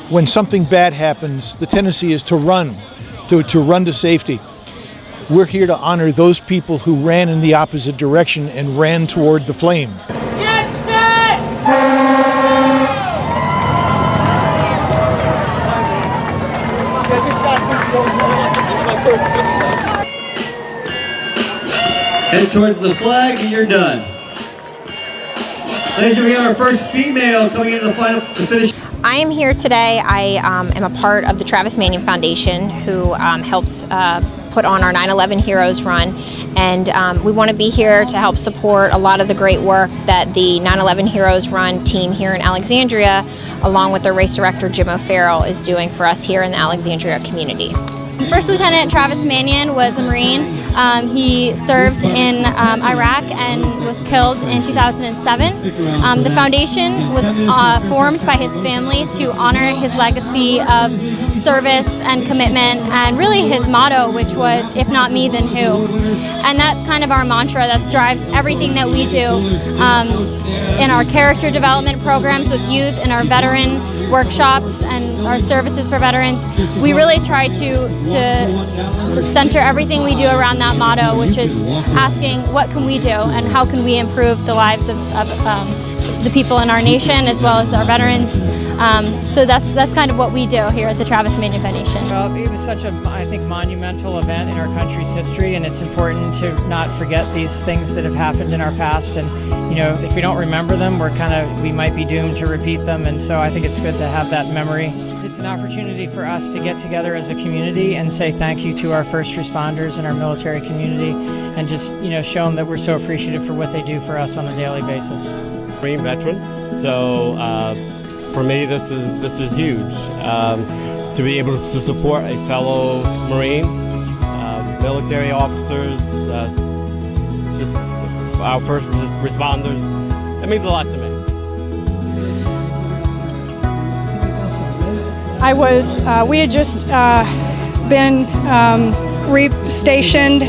when something bad happens, the tendency is to run, to run to safety. We're here to honor those people who ran in the opposite direction and ran toward the flame. Get set! Head towards the flag and you're done. Ladies and gentlemen, we have our first female coming into the final to finish. I am here today. I am a part of the Travis Manion Foundation, who helps put on our 9/11 Heroes Run, and we want to be here to help support a lot of the great work that the 9/11 Heroes Run team here in Alexandria, along with their race director Jim O'Farrell, is doing for us here in the Alexandria community. First Lieutenant Travis Manion was a Marine. He served in Iraq and was killed in 2007. The foundation was formed by his family to honor his legacy of service and commitment, and really his motto, which was, "If not me, then who?" And that's kind of our mantra that drives everything that we do in our character development programs with youth, in our veteran workshops, and our services for veterans. We really try to center everything we do around that motto, which is asking what can we do and how can we improve the lives of the people in our nation as well as our veterans. So that's kind of what we do here at the Travis Manion Foundation. Well, it was such a, I think, monumental event in our country's history, and it's important to not forget these things that have happened in our past. And you know, if we don't remember them, we might be doomed to repeat them. And so I think it's good to have that memory. It's an opportunity for us to get together as a community and say thank you to our first responders and our military community, and just, you know, show them that we're so appreciative for what they do for us on a daily basis. Marine veteran, so for me this is huge to be able to support a fellow Marine, military officers, just our first responders. It means a lot to me. We had just been re-stationed.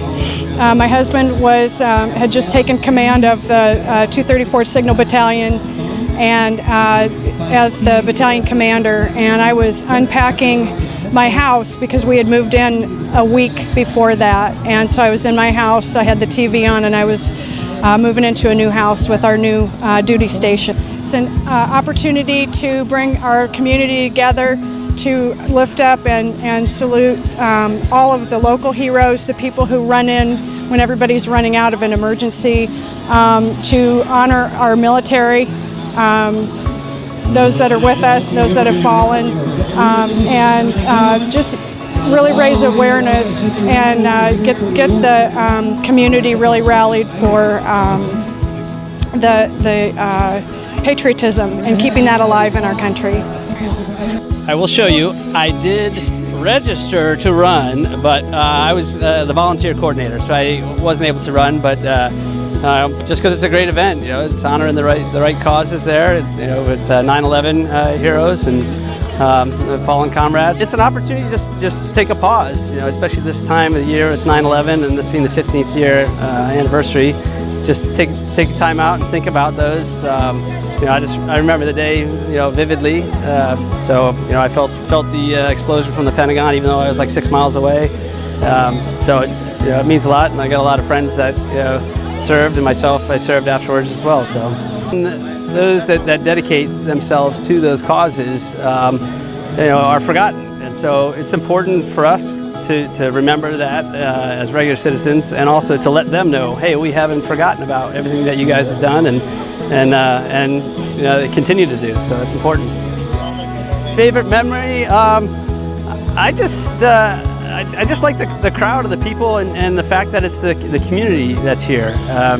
My husband had just taken command of the 234th Signal Battalion, and as the battalion commander, and I was unpacking my house because we had moved in a week before that, and so I was in my house. I had the TV on, and I was moving into a new house with our new duty station. It's an opportunity to bring our community together, to lift up and salute all of the local heroes, the people who run in when everybody's running out of an emergency, to honor our military, those that are with us, those that have fallen, and just really raise awareness and get the community really rallied for the patriotism and keeping that alive in our country. I will show you. I did register to run, but I was the volunteer coordinator, so I wasn't able to run. But just because it's a great event, you know, it's honoring the right causes there, you know, with 9/11 heroes and fallen comrades. It's an opportunity just to take a pause, you know, especially this time of the year with 9/11 and this being the 15th year anniversary. Just take time out and think about those. You know, I remember the day, you know, vividly. So, you know, I felt the explosion from the Pentagon, even though I was like 6 miles away. So, you know, it means a lot, and I got a lot of friends that, you know, served, and myself, I served afterwards as well. So, and those that dedicate themselves to those causes, you know, are forgotten, and so it's important for us to remember that as regular citizens, and also to let them know, hey, we haven't forgotten about everything that you guys have done, and you know, they continue to do. So it's important. Favorite memory? I just like the crowd of the people, and the fact that it's the community that's here.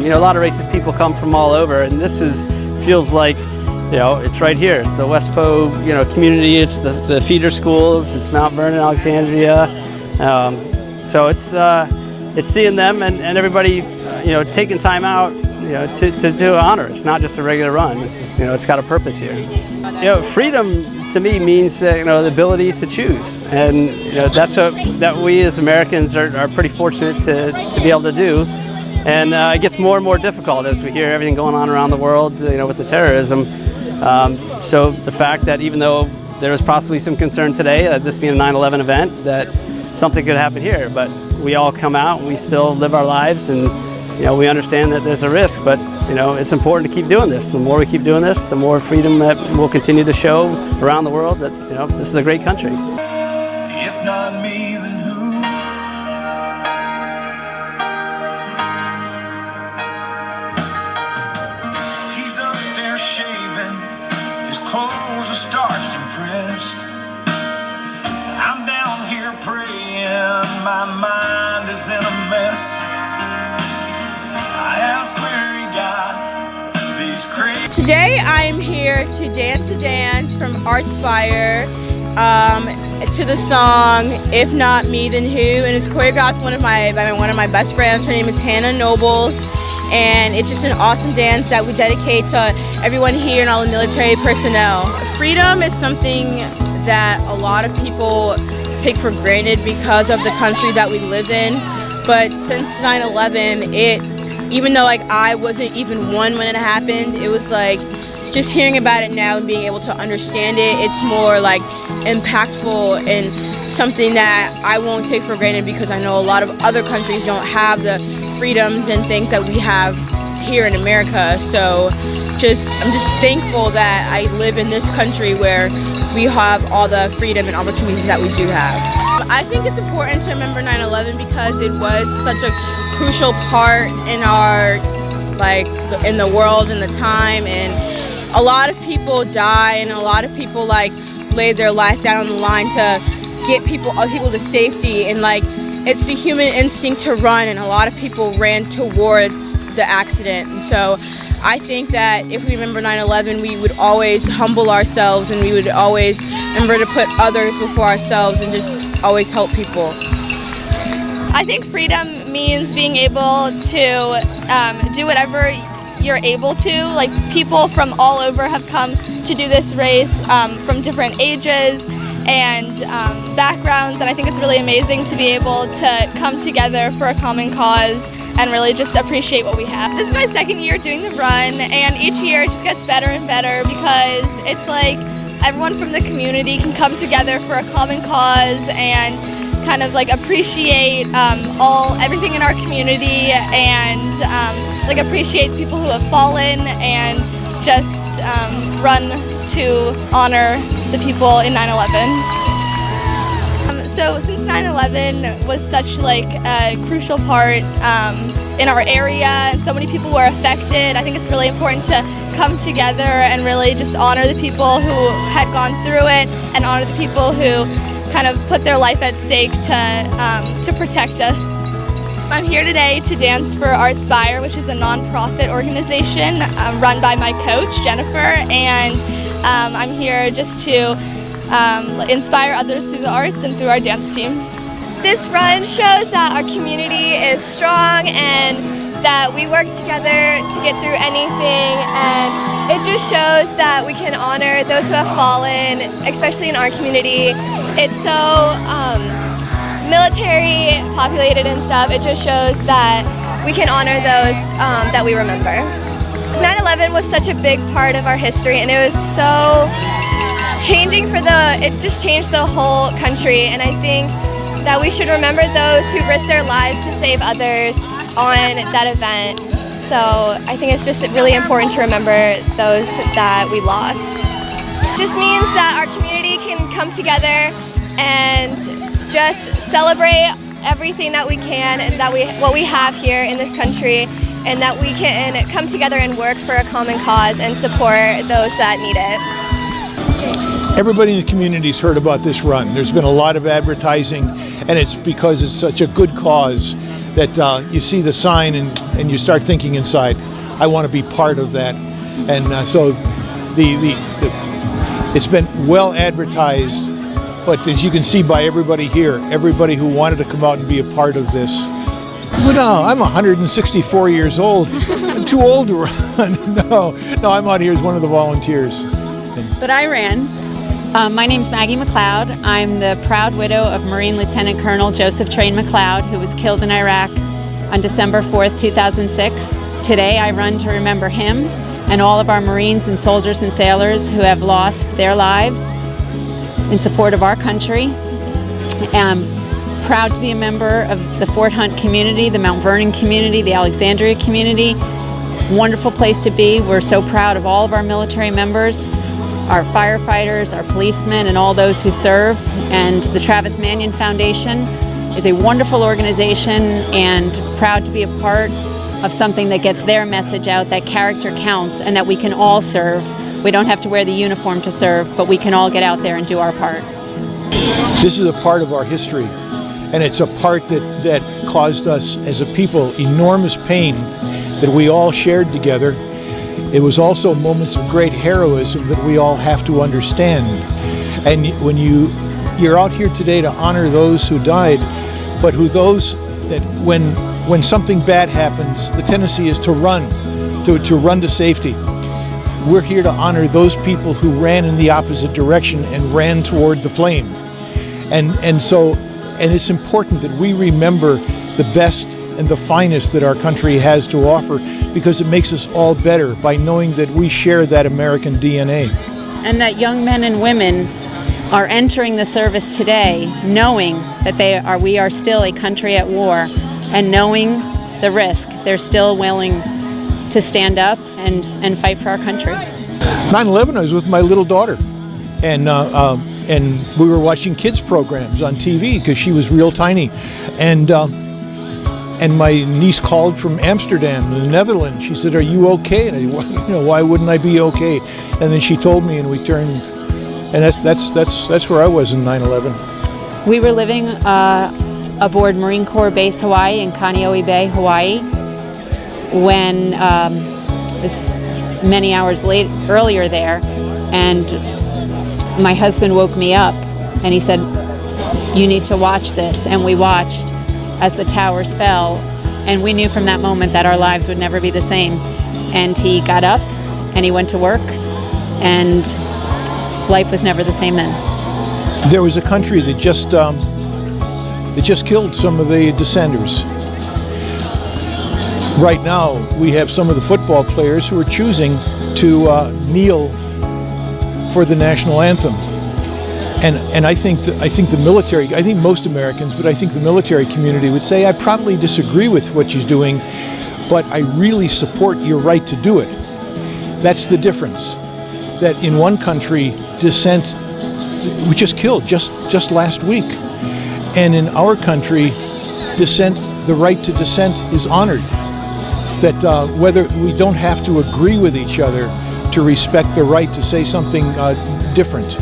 You know, a lot of racist people come from all over, and this feels like, you know, it's right here. It's the West Po, you know, community. It's the feeder schools. It's Mount Vernon, Alexandria. So it's seeing them and everybody, you know, taking time out, you know, to honor. It's not just a regular run. You know, it's got a purpose here. You know, freedom to me means you know, the ability to choose, and you know, that's that we as Americans are pretty fortunate to be able to do. And it gets more and more difficult as we hear everything going on around the world, you know, with the terrorism. So the fact that even though there was possibly some concern today that this being a 9/11 event, that something could happen here. But we all come out and we still live our lives, and we understand that there's a risk, but it's important to keep doing this. The more we keep doing this, the more freedom that we'll continue to show around the world that this is a great country. If not me, then who? He's upstairs shaving, his clothes are starched and pressed. I'm down here praying, my mind is in a mess. I asked where he got these crazy. Today I'm here to dance a dance from Artspire to the song If Not Me Then Who, and it's choreographed by one of my best friends. Her name is Hannah Nobles, and it's just an awesome dance that we dedicate to everyone here and all the military personnel. Freedom is something that a lot of people take for granted because of the country that we live in, but since 9/11, even though I wasn't even one when it happened, it was like just hearing about it now and being able to understand it, it's more like impactful and something that I won't take for granted because I know a lot of other countries don't have the freedoms and things that we have here in America. So I'm just thankful that I live in this country where we have all the freedom and opportunities that we do have. I think it's important to remember 9/11 because it was such a crucial part in in the world and the time, and a lot of people die and a lot of people laid their life down on the line to get people to safety, and it's the human instinct to run, and a lot of people ran towards the accident. And so I think that if we remember 9/11, we would always humble ourselves, and we would always remember to put others before ourselves and just always help people. I think freedom means being able to do whatever you're able to. Like, people from all over have come to do this race from different ages and backgrounds, and I think it's really amazing to be able to come together for a common cause and really just appreciate what we have. This is my second year doing the run, and each year it just gets better and better because it's like everyone from the community can come together for a common cause and kind of appreciate everything in our community and appreciate people who have fallen and just run to honor the people in 9/11. So since 9/11 was such a crucial part in our area and so many people were affected, I think it's really important to come together and really just honor the people who had gone through it and honor the people who kind of put their life at stake to protect us. I'm here today to dance for Artspire, which is a non-profit organization run by my coach, Jennifer, and I'm here just to inspire others through the arts and through our dance team. This run shows that our community is strong and that we work together to get through anything, and it just shows that we can honor those who have fallen, especially in our community. It's so military populated and stuff. It just shows that we can honor those that we remember. 9/11 was such a big part of our history, and it was so changing it just changed the whole country, and I think that we should remember those who risked their lives to save others on that event. So I think it's just really important to remember those that we lost. It just means that our community can come together and just celebrate everything that we can and what we have here in this country, and that we can come together and work for a common cause and support those that need it. Everybody in the community's heard about this run. There's been a lot of advertising, and it's because it's such a good cause that you see the sign and you start thinking inside, I want to be part of that. And so it's been well advertised, but as you can see by everybody here, everybody who wanted to come out and be a part of this. Well, no, I'm 164 years old. I'm too old to run. No, I'm out here as one of the volunteers. But I ran. My name's Maggie McLeod. I'm the proud widow of Marine Lieutenant Colonel Joseph Train McLeod, who was killed in Iraq on December 4th, 2006. Today I run to remember him and all of our Marines and soldiers and sailors who have lost their lives in support of our country. I'm proud to be a member of the Fort Hunt community, the Mount Vernon community, the Alexandria community. Wonderful place to be. We're so proud of all of our military members, our firefighters, our policemen, and all those who serve. And the Travis Manion Foundation is a wonderful organization, and proud to be a part of something that gets their message out, that character counts and that we can all serve. We don't have to wear the uniform to serve, but we can all get out there and do our part. This is a part of our history, and it's a part that caused us as a people enormous pain that we all shared together. It was also moments of great heroism that we all have to understand. And when you're out here today to honor those who died, but those that when something bad happens, the tendency is to run to safety. We're here to honor those people who ran in the opposite direction and ran toward the flame. And it's important that we remember the best and the finest that our country has to offer, because it makes us all better by knowing that we share that American DNA. And that young men and women are entering the service today knowing that we are still a country at war, and knowing the risk. They're still willing to stand up and fight for our country. 9/11, I was with my little daughter, and we were watching kids programs on TV because she was real tiny, and my niece called from Amsterdam, in the Netherlands. She said, "Are you okay?" And why wouldn't I be okay? And then she told me, and we turned, and that's where I was in 9/11. We were living aboard Marine Corps Base Hawaii in Kaneohe Bay, Hawaii, when many hours earlier there, and my husband woke me up, and he said, "You need to watch this." And we watched as the towers fell, and we knew from that moment that our lives would never be the same. And he got up and he went to work, and life was never the same then. There was a country that just killed some of the dissenters. Right now, we have some of the football players who are choosing to kneel for the national anthem. And I think the military, I think most Americans, but I think the military community would say, I probably disagree with what she's doing, but I really support your right to do it. That's the difference. That in one country, dissent, we just killed just last week. And in our country, dissent, the right to dissent is honored. That whether we don't have to agree with each other to respect the right to say something different.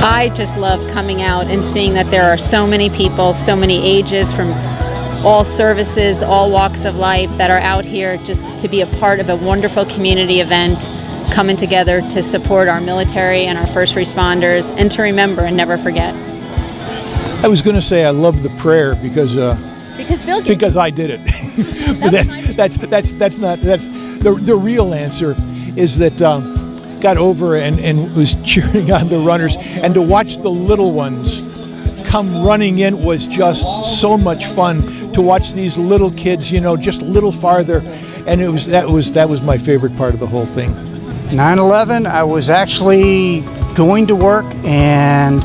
I just love coming out and seeing that there are so many people, so many ages, from all services, all walks of life, that are out here just to be a part of a wonderful community event, coming together to support our military and our first responders, and to remember and never forget. I was going to say I love the prayer because Bill did. Because I did it. But that's not the real answer is that got over and was cheering on the runners, and to watch the little ones come running in was just so much fun. To watch these little kids, just a little farther, and that was my favorite part of the whole thing. 9/11, I was actually going to work and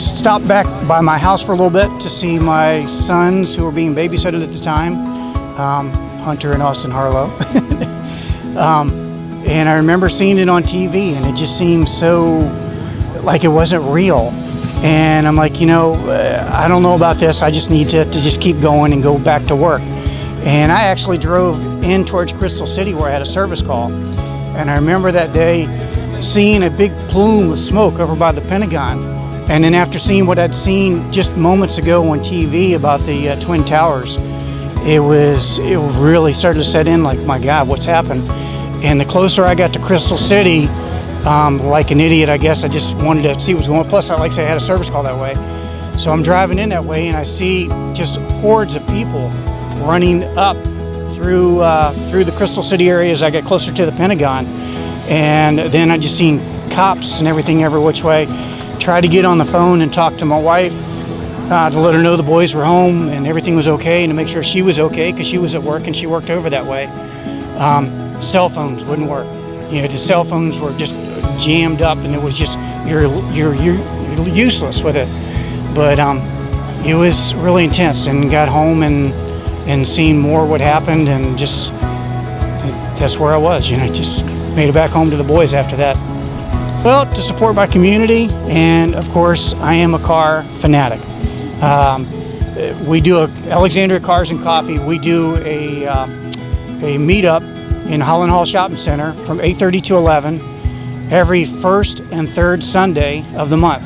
stopped back by my house for a little bit to see my sons who were being babysitted at the time, Hunter and Austin Harlow. And I remember seeing it on TV, and it just seemed so like it wasn't real. And I'm like, I don't know about this. I just need to just keep going and go back to work. And I actually drove in towards Crystal City where I had a service call. And I remember that day seeing a big plume of smoke over by the Pentagon. And then after seeing what I'd seen just moments ago on TV about the Twin Towers, it really started to set in like, my God, what's happened? And the closer I got to Crystal City, like an idiot, I guess, I just wanted to see what was going on. Plus, like I said, I had a service call that way. So I'm driving in that way, and I see just hordes of people running up through the Crystal City area as I get closer to the Pentagon. And then I just seen cops and everything every which way. Tried to get on the phone and talk to my wife to let her know the boys were home and everything was okay, and to make sure she was okay because she was at work and she worked over that way. Cell phones wouldn't work. The cell phones were just jammed up, and it was just you're useless with it. But it was really intense, and got home and seen more what happened, and just that's where I was. Just made it back home to the boys after that. Well, to support my community, and of course, I am a car fanatic. We do Alexandria Cars and Coffee. We do a meetup in Holland Hall Shopping Center from 8:30 to 11 every first and third Sunday of the month.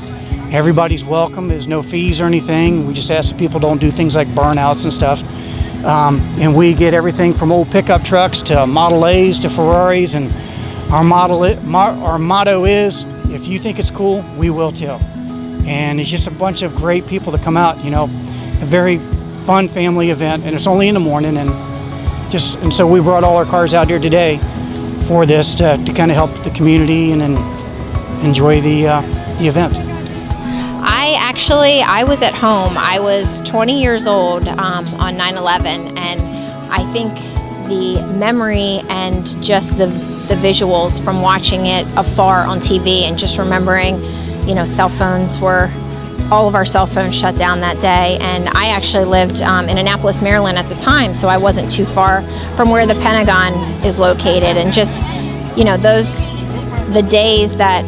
Everybody's welcome. There's no fees or anything. We just ask that people don't do things like burnouts and stuff. And we get everything from old pickup trucks to Model A's to Ferraris. And our motto is, if you think it's cool, we will too. And it's just a bunch of great people that come out. A very fun family event, and it's only in the morning. And so we brought all our cars out here today for this to kind of help the community and enjoy the event. I was at home. I was 20 years old on 9/11, and I think the memory and just the visuals from watching it afar on TV, and just remembering, all of our cell phones shut down that day. And I actually lived in Annapolis, Maryland at the time, so I wasn't too far from where the Pentagon is located. And just, the days that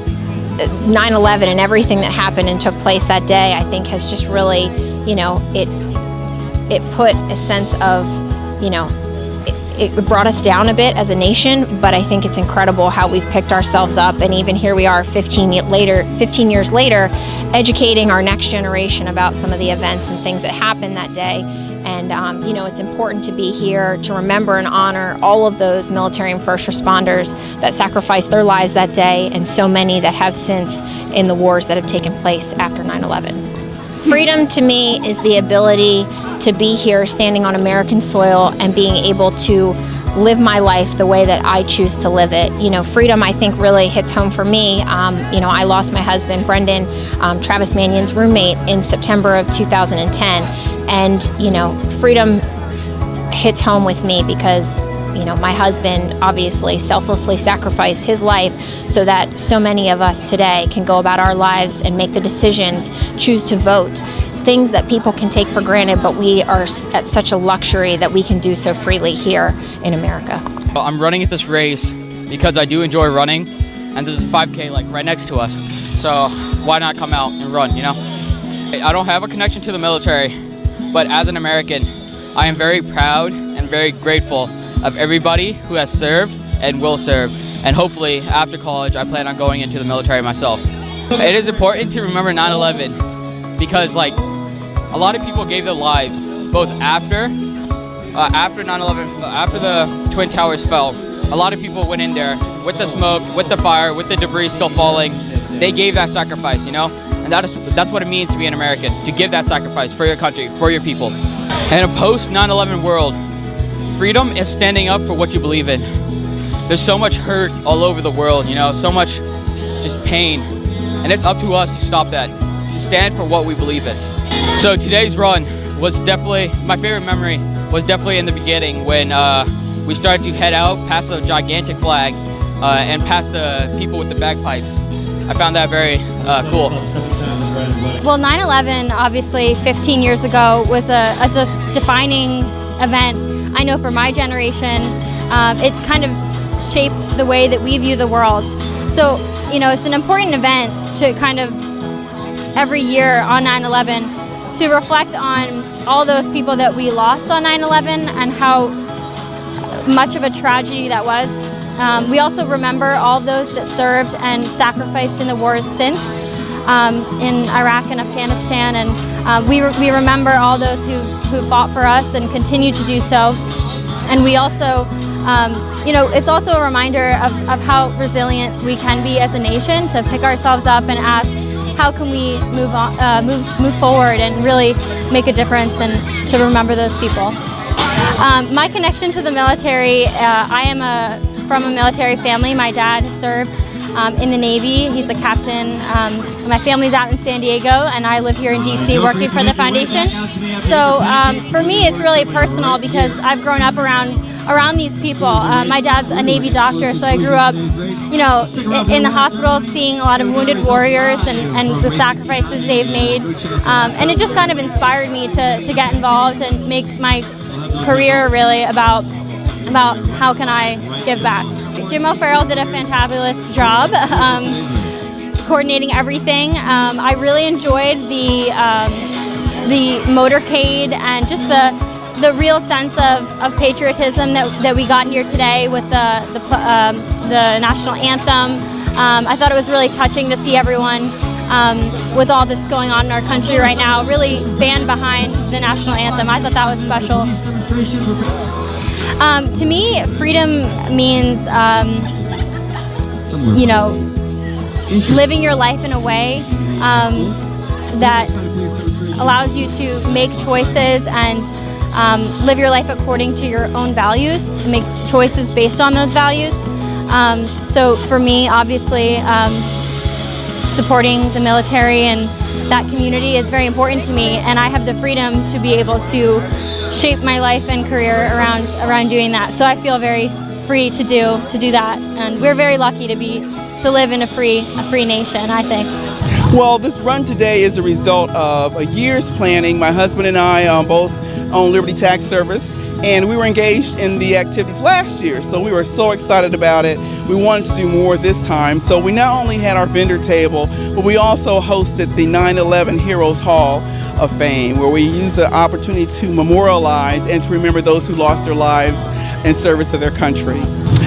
9/11 and everything that happened and took place that day, I think has just really, it put a sense of, it brought us down a bit as a nation, but I think it's incredible how we've picked ourselves up, and even here we are 15 years later, educating our next generation about some of the events and things that happened that day. And it's important to be here to remember and honor all of those military and first responders that sacrificed their lives that day, and so many that have since in the wars that have taken place after 9/11. Freedom to me is the ability to be here standing on American soil and being able to live my life the way that I choose to live it. Freedom, I think, really hits home for me. I lost my husband, Brendan, Travis Mannion's roommate, in September of 2010. And, freedom hits home with me because, my husband obviously selflessly sacrificed his life so that so many of us today can go about our lives and make the decisions, choose to vote, things that people can take for granted, but we are at such a luxury that we can do so freely here in America. I'm running at this race because I do enjoy running, and there's a 5K right next to us, so why not come out and run, I don't have a connection to the military, but as an American, I am very proud and very grateful of everybody who has served and will serve, and hopefully after college I plan on going into the military myself. It is important to remember 9/11 because a lot of people gave their lives both after 9/11, after the Twin Towers fell. A lot of people went in there with the smoke, with the fire, with the debris still falling. They gave that sacrifice, and that's what it means to be an American, to give that sacrifice for your country, for your people. In a post 9/11 world, freedom is standing up for what you believe in. There's so much hurt all over the world, so much just pain, and it's up to us to stop that, to stand for what we believe in. So today's run was definitely, my favorite memory was definitely in the beginning when we started to head out past the gigantic flag and past the people with the bagpipes. I found that very cool. Well, 9/11, obviously 15 years ago, was a defining event. I know for my generation, it kind of shaped the way that we view the world. So, it's an important event to kind of every year on 9/11 to reflect on all those people that we lost on 9/11 and how much of a tragedy that was. We also remember all those that served and sacrificed in the wars since in Iraq and Afghanistan, and we remember all those who fought for us and continue to do so. And we also, it's also a reminder of how resilient we can be as a nation, to pick ourselves up and ask, how can we move forward and really make a difference, and to remember those people. My connection to the military, I am from a military family. My dad served in the Navy. He's a captain. My family's out in San Diego, and I live here in DC working for the foundation. So for me, it's really personal because I've grown up around around these people. My dad's a Navy doctor, so I grew up, you know, in the hospital seeing a lot of wounded warriors and the sacrifices they've made. And it just kind of inspired me to get involved and make my career really about how can I give back. Jim O'Farrell did a fantabulous job coordinating everything. I really enjoyed the motorcade and just the real sense of patriotism that we got here today with the national anthem. I thought it was really touching to see everyone with all that's going on in our country right now really band behind the national anthem. I thought that was special. To me, freedom means, you know, living your life in a way that allows you to make choices and live your life according to your own values, make choices based on those values. So for me, obviously, supporting the military and that community is very important to me, and I have the freedom to be able to shape my life and career around doing that. So I feel very free to do that, and we're very lucky to live in a free nation, I think. Well, this run today is a result of a year's planning. My husband and I both own Liberty Tax Service, and we were engaged in the activities last year, so we were so excited about it. We wanted to do more this time, so we not only had our vendor table, but we also hosted the 9/11 Heroes Hall of Fame, where we used the opportunity to memorialize and to remember those who lost their lives in service of their country.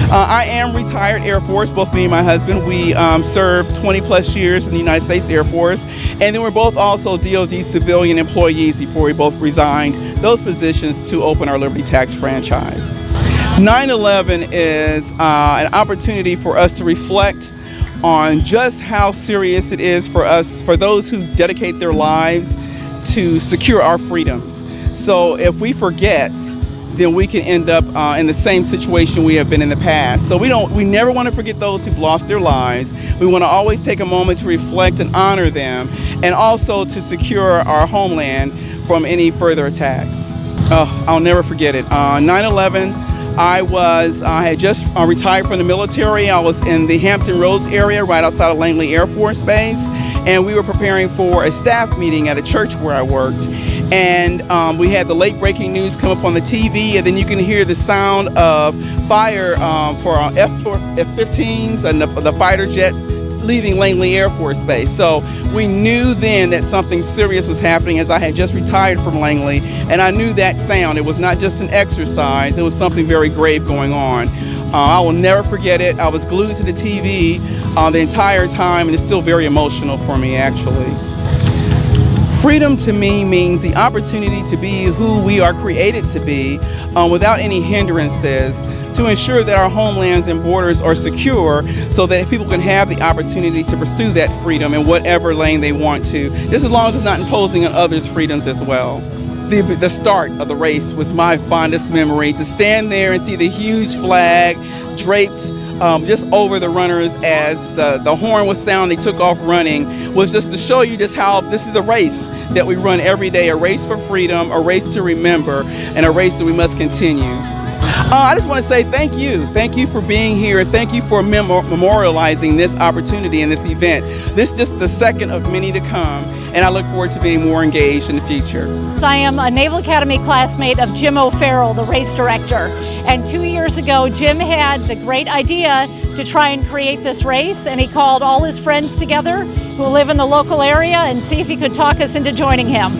I am retired Air Force. Both me and my husband, we served 20 plus years in the United States Air Force, and then we're both also DoD civilian employees before we both resigned those positions to open our Liberty Tax franchise. 9/11 is an opportunity for us to reflect on just how serious it is for us, for those who dedicate their lives to secure our freedoms. So if we forget, then we can end up in the same situation we have been in the past. So we never want to forget those who've lost their lives. We want to always take a moment to reflect and honor them, and also to secure our homeland from any further attacks. I'll never forget it. 9/11, I had just retired from the military. I was in the Hampton Roads area right outside of Langley Air Force Base, and we were preparing for a staff meeting at a church where I worked. And we had the late breaking news come up on the TV, and then you can hear the sound of fire for our F-15s and the fighter jets leaving Langley Air Force Base. So we knew then that something serious was happening, as I had just retired from Langley, and I knew that sound. It was not just an exercise, it was something very grave going on. I will never forget it. I was glued to the TV the entire time, and it's still very emotional for me, actually. Freedom to me means the opportunity to be who we are created to be without any hindrances, to ensure that our homelands and borders are secure so that people can have the opportunity to pursue that freedom in whatever lane they want to, just as long as it's not imposing on others' freedoms as well. The start of the race was my fondest memory, to stand there and see the huge flag draped just over the runners as the horn was sounding, they took off running, was just to show you just how this is a race that we run every day, a race for freedom, a race to remember, and a race that we must continue. I just want to say thank you. Thank you for being here, and thank you for memorializing this opportunity and this event. This is just the second of many to come, and I look forward to being more engaged in the future. I am a Naval Academy classmate of Jim O'Farrell, the race director. And 2 years ago, Jim had the great idea to try and create this race, and he called all his friends together who live in the local area and see if he could talk us into joining him.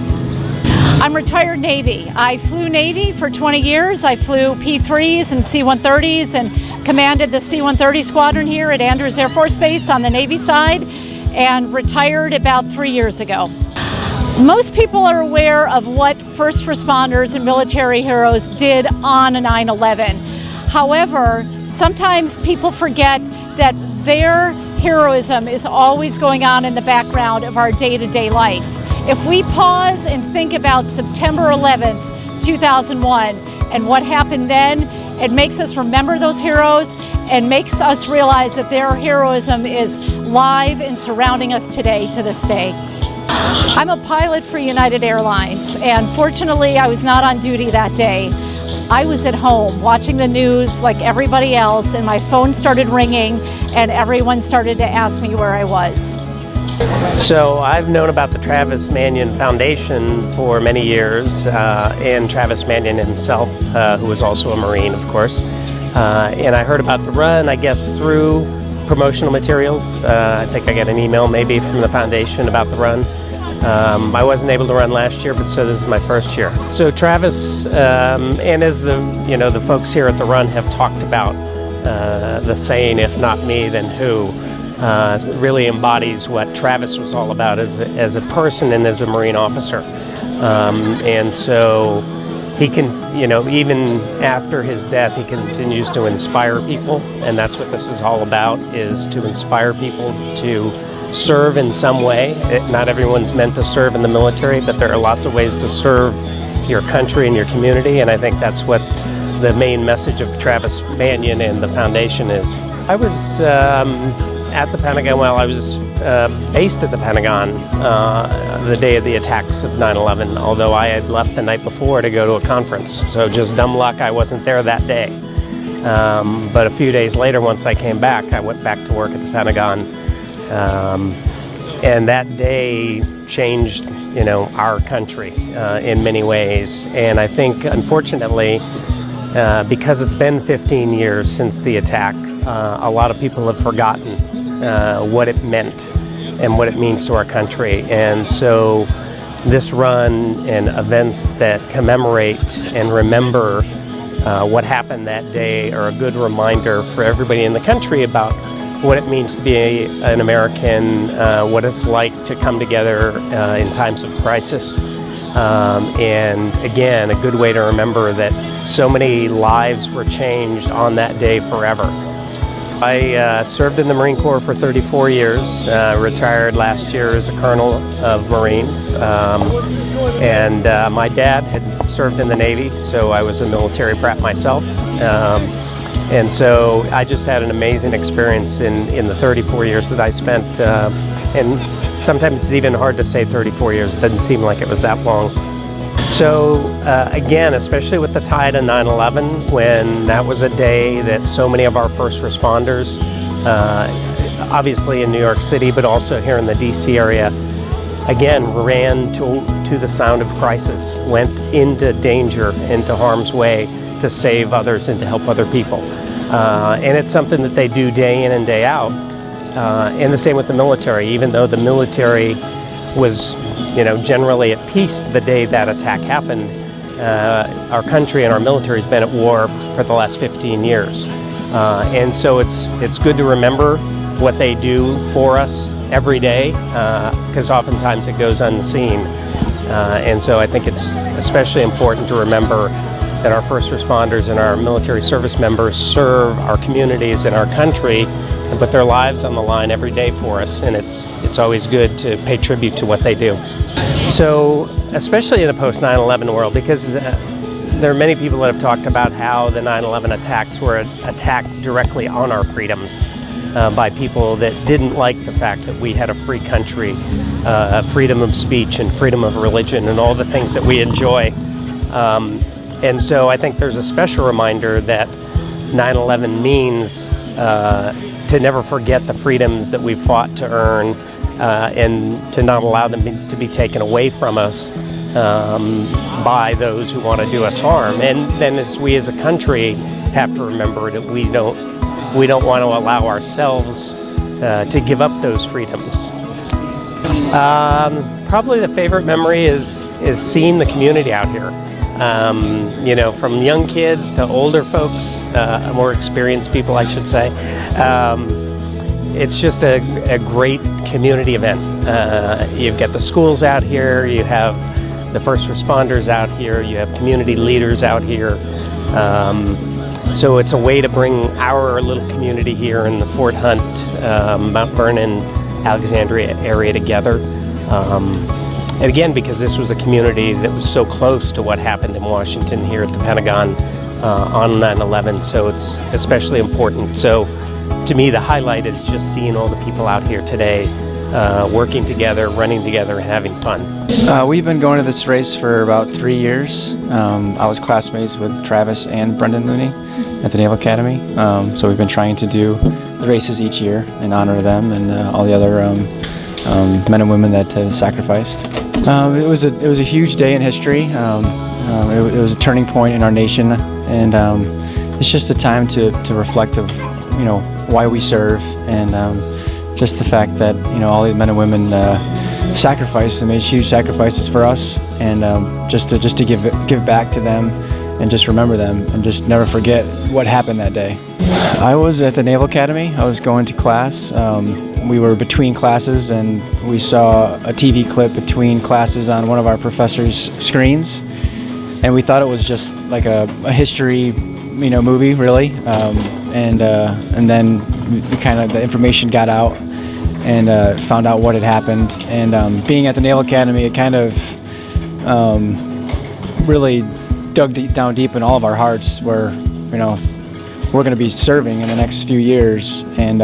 I'm retired Navy. I flew Navy for 20 years. I flew P-3s and C-130s and commanded the C-130 squadron here at Andrews Air Force Base on the Navy side, and retired about 3 years ago. Most people are aware of what first responders and military heroes did on 9/11. However, sometimes people forget that their heroism is always going on in the background of our day-to-day life. If we pause and think about September 11th, 2001, and what happened then, it makes us remember those heroes and makes us realize that their heroism is live and surrounding us today, to this day. I'm a pilot for United Airlines, and fortunately I was not on duty that day. I was at home watching the news like everybody else, and my phone started ringing, and everyone started to ask me where I was. So I've known about the Travis Manion Foundation for many years, and Travis Manion himself, who was also a Marine, of course. And I heard about the run, I guess, through promotional materials. I think I got an email maybe from the foundation about the run. I wasn't able to run last year, but so this is my first year. So Travis, and as the folks here at the run have talked about, the saying, "If not me, then who?" Really embodies what Travis was all about as a person and as a Marine officer. And so he can, even after his death, he continues to inspire people, and that's what this is all about, is to inspire people to serve in some way. Not everyone's meant to serve in the military, but there are lots of ways to serve your country and your community, and I think that's what the main message of Travis Manion and the foundation is. I was at the Pentagon. Well, I was based at the Pentagon the day of the attacks of 9/11, although I had left the night before to go to a conference. So just dumb luck, I wasn't there that day. But a few days later, once I came back, I went back to work at the Pentagon. And that day changed, our country in many ways. And I think, unfortunately, because it's been 15 years since the attack, a lot of people have forgotten what it meant and what it means to our country. And so this run and events that commemorate and remember what happened that day are a good reminder for everybody in the country about what it means to be an American, what it's like to come together in times of crisis. And again, a good way to remember that so many lives were changed on that day forever. I served in the Marine Corps for 34 years, retired last year as a colonel of Marines, and my dad had served in the Navy, so I was a military brat myself. And so I just had an amazing experience in the 34 years that I spent, and sometimes it's even hard to say 34 years, it doesn't seem like it was that long. So again, especially with the tie to 9/11, when that was a day that so many of our first responders, obviously in New York City, but also here in the DC area, again, ran to the sound of crisis, went into danger, into harm's way to save others and to help other people. And it's something that they do day in and day out. And the same with the military, even though the military was generally at peace the day that attack happened, our country and our military has been at war for the last 15 years. And so it's good to remember what they do for us every day, because oftentimes it goes unseen. And so I think it's especially important to remember that our first responders and our military service members serve our communities and our country and put their lives on the line every day for us, and it's always good to pay tribute to what they do. So, especially in the post-9/11 world, because there are many people that have talked about how the 9/11 attacks were attacked directly on our freedoms by people that didn't like the fact that we had a free country, freedom of speech and freedom of religion and all the things that we enjoy. And so I think there's a special reminder that 9/11 means to never forget the freedoms that we fought to earn, and to not allow them to be taken away from us by those who want to do us harm. And then we as a country have to remember that we don't want to allow ourselves to give up those freedoms. Probably the favorite memory is seeing the community out here. From young kids to older folks, more experienced people, I should say. It's just a great community event. You've got the schools out here, you have the first responders out here, you have community leaders out here. So it's a way to bring our little community here in the Fort Hunt, Mount Vernon, Alexandria area together. And again, because this was a community that was so close to what happened in Washington here at the Pentagon on 9/11, so it's especially important. So to me, the highlight is just seeing all the people out here today working together, running together, and having fun. We've been going to this race for about 3 years. I was classmates with Travis and Brendan Looney at the Naval Academy. So we've been trying to do the races each year in honor of them and all the other men and women that have sacrificed. It was a huge day in history. It was a turning point in our nation, and it's just a time to reflect of why we serve, and just the fact that all these men and women sacrificed and made huge sacrifices for us, and just to give back to them and just remember them and just never forget what happened that day. I was at the Naval Academy. I was going to class. We were between classes, and we saw a TV clip between classes on one of our professors' screens, and we thought it was just like a history movie, really, and then the information got out, and found out what had happened. And being at the Naval Academy, it kind of really dug down deep in all of our hearts, where we're going to be serving in the next few years, and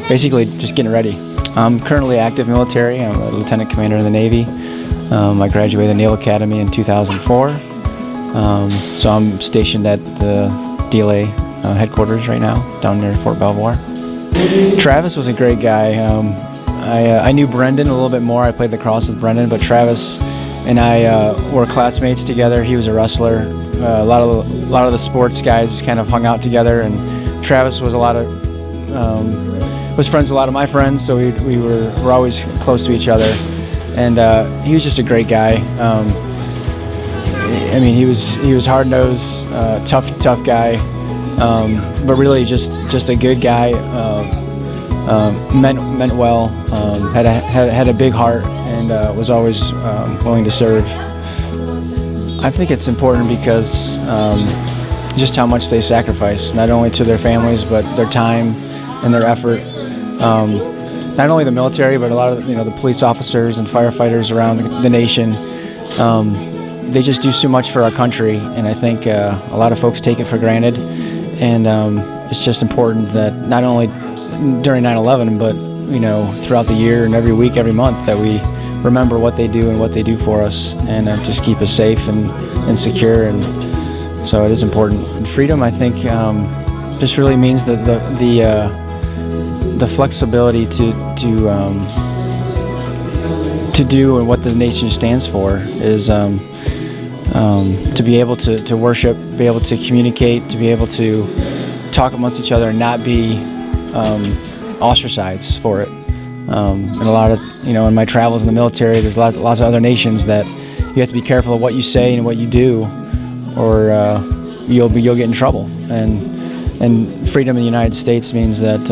basically just getting ready. I'm currently active military. I'm a lieutenant commander in the Navy. I graduated the Naval Academy in 2004. So I'm stationed at the DLA headquarters right now, down near Fort Belvoir. Travis was a great guy. I knew Brendan a little bit more. I played lacrosse with Brendan, but Travis and I were classmates together. He was a wrestler. A lot of the sports guys kind of hung out together, and Travis was was friends with a lot of my friends, so we were always close to each other. And he was just a great guy. I mean, he was hard-nosed, tough guy, but really just a good guy. Meant well, had a big heart, and was always willing to serve. I think it's important because just how much they sacrifice, not only to their families, but their time and their effort. Not only the military, but a lot of the police officers and firefighters around the nation. They just do so much for our country, and I think a lot of folks take it for granted. And it's just important that not only during 9/11, but throughout the year and every week, every month, that we remember what they do and what they do for us, and just keep us safe and secure. And so it is important. And freedom, I think, just really means that the flexibility to do and what the nation stands for is to be able to worship, be able to communicate, to be able to talk amongst each other and not be ostracized for it. And a lot of, in my travels in the military, there's lots of other nations that you have to be careful of what you say and what you do, or you'll get in trouble. And freedom in the United States means that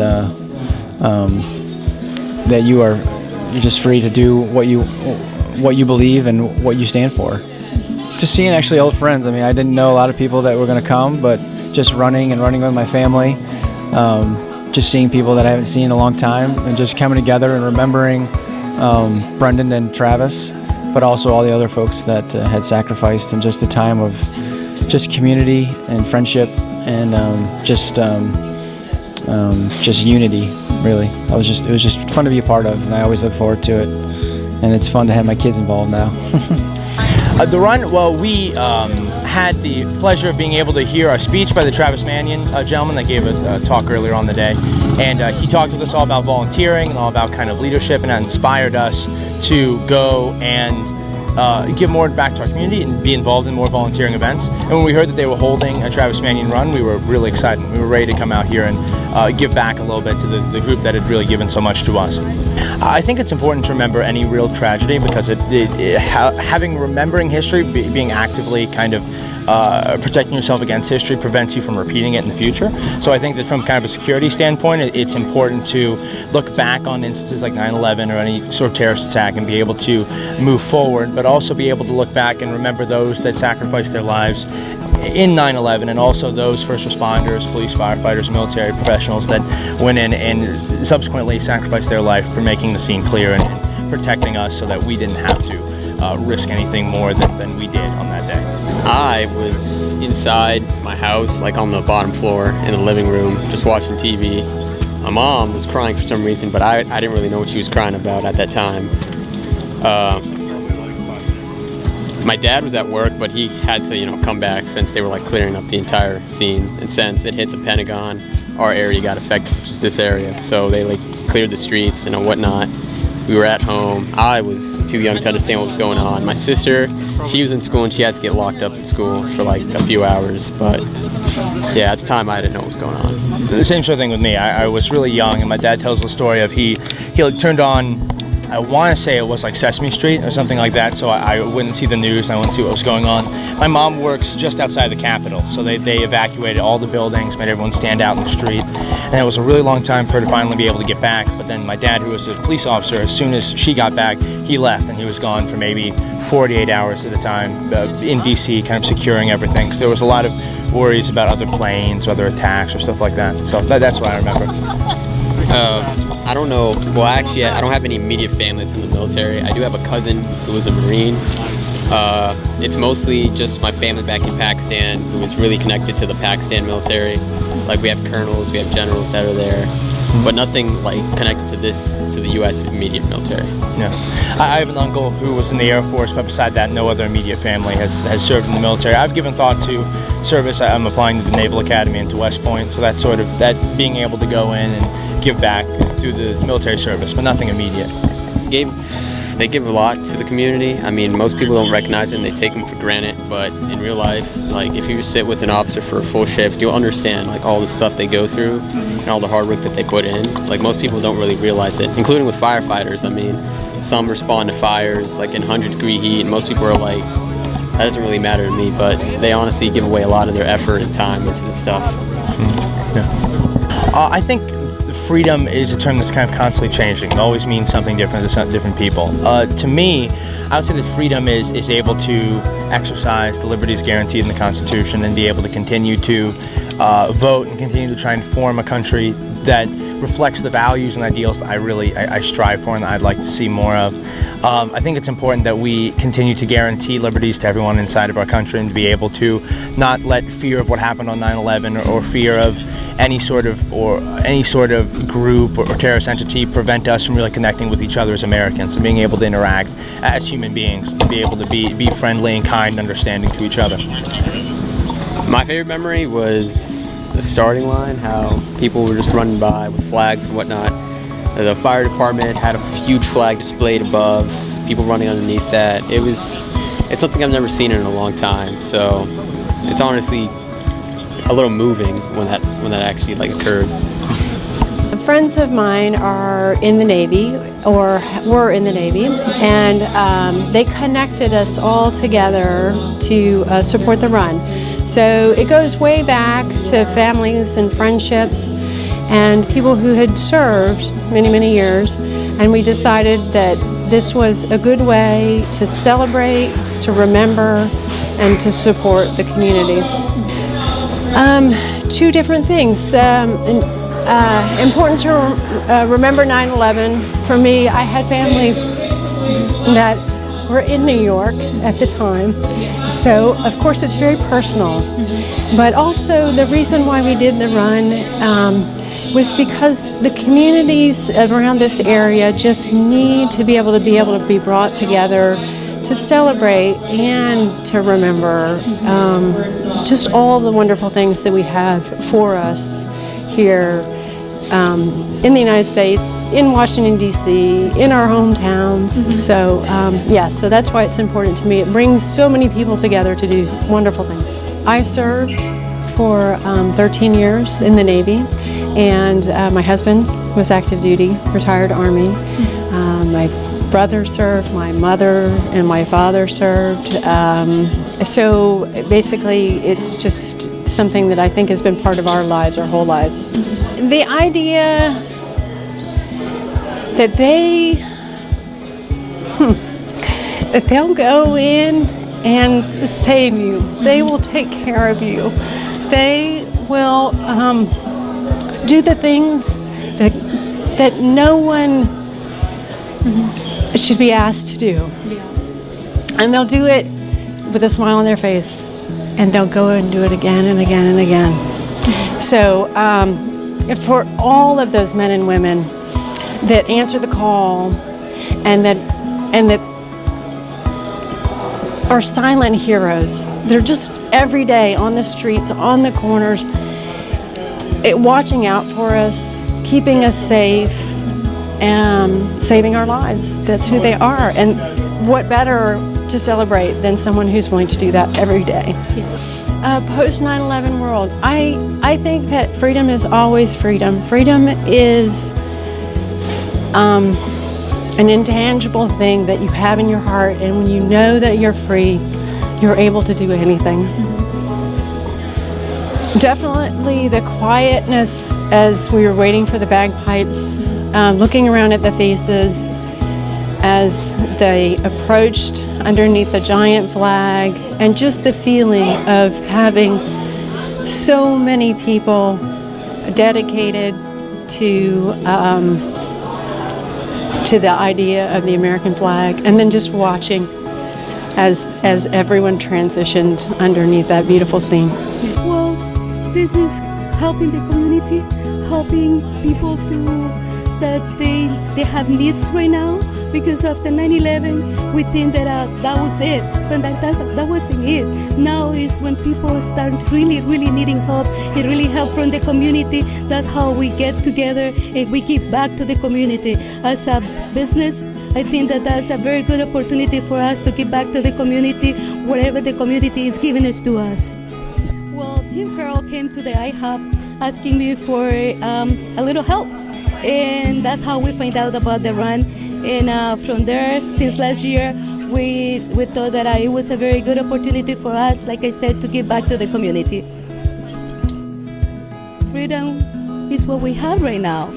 that you're just free to do what you believe and what you stand for. Just seeing actually old friends. I mean, I didn't know a lot of people that were going to come, but just running with my family, just seeing people that I haven't seen in a long time, and just coming together and remembering Brendan and Travis, but also all the other folks that had sacrificed, and just the time of just community and friendship and just unity. Really, it was just fun to be a part of, and I always look forward to it. And it's fun to have my kids involved now. The run, well, we had the pleasure of being able to hear a speech by the Travis Manion gentleman that gave a talk earlier on the day. And he talked with us all about volunteering and all about kind of leadership, and that inspired us to go and give more back to our community and be involved in more volunteering events. And when we heard that they were holding a Travis Manion run, we were really excited. We were ready to come out here and give back a little bit to the group that had really given so much to us. I think it's important to remember any real tragedy, because remembering history, being actively kind of protecting yourself against history, prevents you from repeating it in the future. So I think that from kind of a security standpoint, it's important to look back on instances like 9/11 or any sort of terrorist attack and be able to move forward, but also be able to look back and remember those that sacrificed their lives in 9/11, and also those first responders, police, firefighters, military professionals that went in and subsequently sacrificed their life for making the scene clear and protecting us so that we didn't have to risk anything more than we did on that day. I was inside my house, like on the bottom floor in the living room, just watching TV, my mom was crying for some reason, but I didn't really know what she was crying about at that time. My dad was at work, but he had to, come back since they were like clearing up the entire scene. And since it hit the Pentagon, our area got affected, which is this area. So they like cleared the streets and whatnot. We were at home. I was too young to understand what was going on. My sister, she was in school and she had to get locked up in school for like a few hours. But yeah, at the time I didn't know what was going on. The same sort of thing with me. I was really young, and my dad tells the story of he like turned on, I want to say it was like Sesame Street or something like that, so I wouldn't see the news and I wouldn't see what was going on. My mom works just outside the Capitol, so they evacuated all the buildings, made everyone stand out in the street, and it was a really long time for her to finally be able to get back. But then my dad, who was a police officer, as soon as she got back, he left, and he was gone for maybe 48 hours at a time in DC, kind of securing everything, because there was a lot of worries about other planes, other attacks, or stuff like that. So that's what I remember. I don't know. Well, actually, I don't have any immediate family that's in the military. I do have a cousin who was a Marine. It's mostly just my family back in Pakistan who is really connected to the Pakistan military. Like we have colonels, we have generals that are there, but nothing like connected to the U.S. immediate military. Yeah, I have an uncle who was in the Air Force, but beside that, no other immediate family has served in the military. I've given thought to service. I'm applying to the Naval Academy and to West Point, so that's sort of that being able to go in and give back through the military service, but nothing immediate. They give a lot to the community. I mean, most people don't recognize them, they take them for granted, but in real life, like if you sit with an officer for a full shift, you'll understand like all the stuff they go through and all the hard work that they put in. Like most people don't really realize it, including with firefighters. I mean, some respond to fires like in 100-degree heat, and most people are like, that doesn't really matter to me, but they honestly give away a lot of their effort and time into this stuff. Yeah. I think freedom is a term that's kind of constantly changing. It always means something different to different people. To me, I would say that freedom is able to exercise the liberties guaranteed in the Constitution and be able to continue to vote and continue to try and form a country that reflects the values and ideals that I strive for and that I'd like to see more of. I think it's important that we continue to guarantee liberties to everyone inside of our country and to be able to not let fear of what happened on 9/11 or fear of any sort of group or terrorist entity prevent us from really connecting with each other as Americans and being able to interact as human beings, to be able to be friendly and kind and understanding to each other. My favorite memory was the starting line, how people were just running by with flags and whatnot. The fire department had a huge flag displayed above, people running underneath that. It's something I've never seen in a long time, so it's honestly a little moving when that actually like occurred. Friends of mine are in the Navy or were in the Navy, and they connected us all together to support the run. So it goes way back to families and friendships and people who had served many years, and we decided that this was a good way to celebrate, to remember, and to support the community. Two different things. Important to remember 9/11. For me, I had family that were in New York at the time, so of course it's very personal. But also the reason why we did the run was because the communities around this area just need to be able to be brought together to celebrate and to remember just all the wonderful things that we have for us here in the United States, in Washington, D.C., in our hometowns. So so that's why it's important to me. It brings so many people together to do wonderful things. I served for 13 years in the Navy, and my husband was active duty, retired Army. My brother served, my mother and my father served. So basically it's just something that I think has been part of our lives, our whole lives. The idea that they'll go in and save you. They will take care of you. They will do the things that no one should be asked to do. And they'll do it with a smile on their face, and they'll go and do it again and again and again. So for all of those men and women that answer the call and that are silent heroes. They're just every day on the streets, on the corners, watching out for us, keeping us safe, and saving our lives. That's who they are. And what better to celebrate than someone who's willing to do that every day. Post 9/11 world, I think that freedom is always freedom. Freedom is an intangible thing that you have in your heart, and when you know that you're free, you're able to do anything. Definitely the quietness as we were waiting for the bagpipes, looking around at the faces as they approached underneath the giant flag, and just the feeling of having so many people dedicated to the idea of the American flag, and then just watching as everyone transitioned underneath that beautiful scene. Well, this is helping the community, helping people that they have needs right now. Because after 9/11, we think that that was it, but that wasn't it. Now is when people start really needing help, and really help from the community. That's how we get together and we give back to the community. As a business, I think that that's a very good opportunity for us to give back to the community, whatever the community is giving us to us. Well, Jim Carroll came to the IHOP asking me for a little help, and that's how we find out about the run. And from there, since last year, we thought that it was a very good opportunity for us, like I said, to give back to the community. Freedom is what we have right now.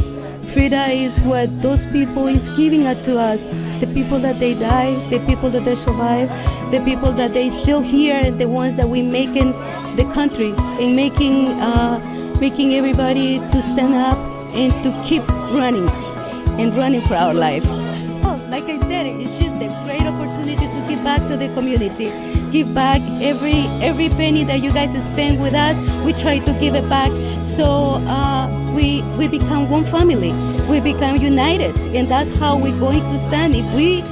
Freedom is what those people is giving it to us. The people that they die, the people that they survive, the people that they still here, and the ones that we make in the country, and making everybody to stand up and to keep running for our life. Like I said, it's just a great opportunity to give back to the community. Give back every penny that you guys spend with us. We try to give it back, so we become one family. We become united, and that's how we're going to stand. If we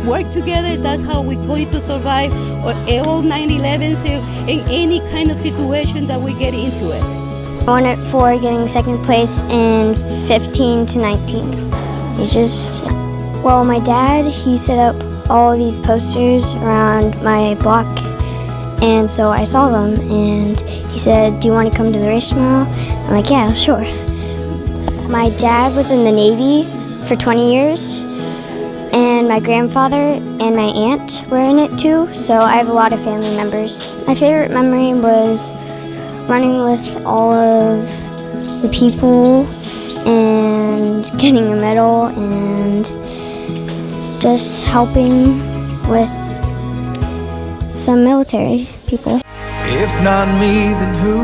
work together, that's how we're going to survive all 9/11s in any kind of situation that we get into it. I won it for getting second place in 15 to 19. Well, my dad, he set up all these posters around my block, and so I saw them, and he said, "Do you want to come to the race tomorrow?" I'm like, "Yeah, sure." My dad was in the Navy for 20 years, and my grandfather and my aunt were in it too, so I have a lot of family members. My favorite memory was running with all of the people and getting a medal and just helping with some military people. If not me, then who?